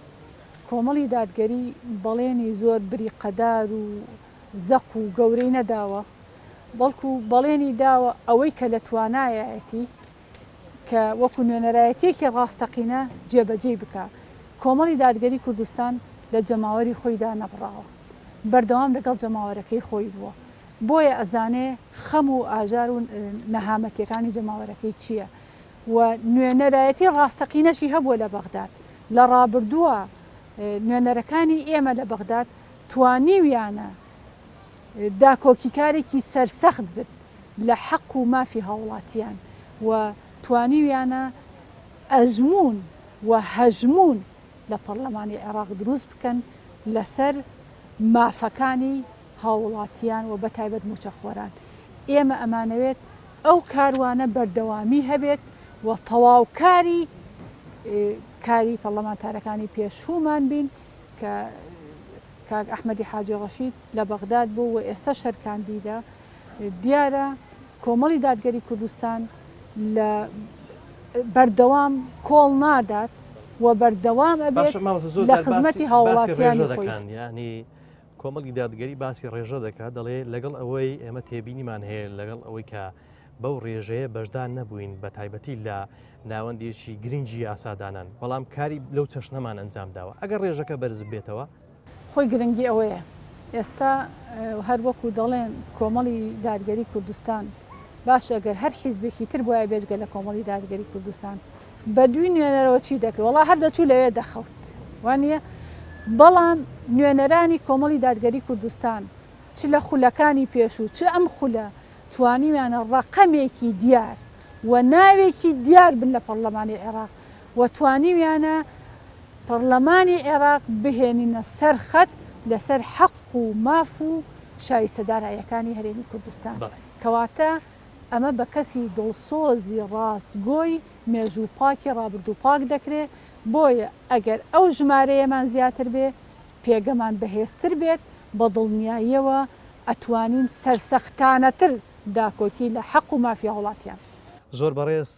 کۆمەڵی دادگەری بەڵێنی زۆر بریقەدار و زەق و گەورەی نەداوە بەڵکو بەڵێنی داوە ئەوەی کە لە توانایەتی کە وەکو نوێنەرایەتێکی ڕاستەقینە جێبەجێ بکە کۆمەڵی دادگەری کوردستان لە جەماوەری خۆیدا نەبڕاوە بەردەوام لەگەڵ جەماوەرەکەی خۆی بووە بۆیە ئەزانێ خەم و ئاژار و نەهامەتیەکانی جەماوەرەکەی چییە و نوێنەرایەتی ڕاستەقینەشی هەبووە لە بەغداد لە ڕابردووە نوێنەرەکانی ئێمە لە بەغداد توانیویانە داکۆکیکارێکی سەرسەخت بن لە حەق و مافی هاوڵاتیان و توانیویانە ئەزمون و هەژمون لە پەرلەمانی عێراق دروست بکەن لەسەر مافەکانی هاوڵاتیان و بەتایبەت موچەخۆران ئێمە ئەمانەوێت ئەو کاروانە بەردەوامی هەبێت و تەواوکاری کاری پەرلەمانتارەکانی پێشوومان بین کە کاک ئەحمەدی حاجی ڕەشید لە بەغداد بوو و ئێستا شەرکاندیدا دیارە کۆمەڵی دادگەری کوردستان لە بەردەوام کۆڵ نادات و بەردەوام ئەبێت لە خزمەتی هاوڵاتیانی خۆی ینی کۆمەڵی دادگەری باسی ڕێژە دەکات دەڵێ لەگەڵ ئەوەی ئێمە تێبینیمان هەیە لەگەڵ ئەوەی کە بەو ڕێژەیە بەشدان نەبووین بە تایبەتی لە ناوەندێکی گرنگی یاسادانان بەڵام کاری لەو چەشنەمان ئەنجام داوە ئەگەر ڕێژەکە بەرز بێتەوە خۆی گرنگی ئەوەیە ئێستا هەر وەکو دەڵێن کۆمەڵی دادگەری کوردستان باش ئەگەر هەر حیزبێکی تر بۆیە بێژگە لە کۆمەڵی دادگەری کوردستان بە دوی نوێنەرەوە چی دەکرد وڵا هەر دەچوو لەوێ دەخەوت وانە بەڵام نوێنەرانی کۆمەڵی دادگەری کوردستان چ لە خولەکانی پێشوو چ ئەم خولە توانیویانە ڕقەمێکی دیار و ناوێکی دیار بن لە پەرلەمانی عێراق و توانیویانە پەرلەمانی عێراق بهێنینە سەر خەت لەسەر حەق و ماف و شایستەدارایەکانی هەرێمی کوردستان کەواتە ئەمە بە کەسی دڵسۆزی ڕاستگۆی مێژوو پاکی ڕابرد و پاک دەکرێت بۆیە ئەگەر ئەو ژمارەیەمان زیاتر بێ پێگەمان بەهێزتر بێت بە دڵنیاییەوە ئەتوانین سەرسەختانەتر داکۆکی لە حەق و مافیا وڵاتیان. زۆر بەڕێز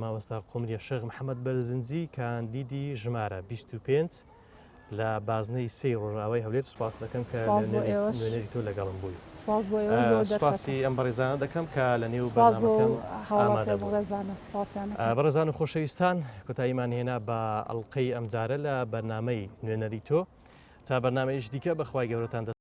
مامۆستا قومریە شێخ محەممەد بەرزنجی کاندیدی ژمارە 25 لە بازنەی سی ڕۆژاوای هەولێر سوپاس دەکەم کە نوێنەری تۆ لەگەڵم بووی. سوپاسی ئەم بەڕێزانە دەکەم کە لە نێو بەرنامەکەم بەڕێزان و خۆشەویستان کۆتاییمان هێنا بە ئەڵلقەی ئەمجارە لە بەرنامەی نوێنەری تۆ تا بەرنامەیەش دیکە بەخوای گەورەتان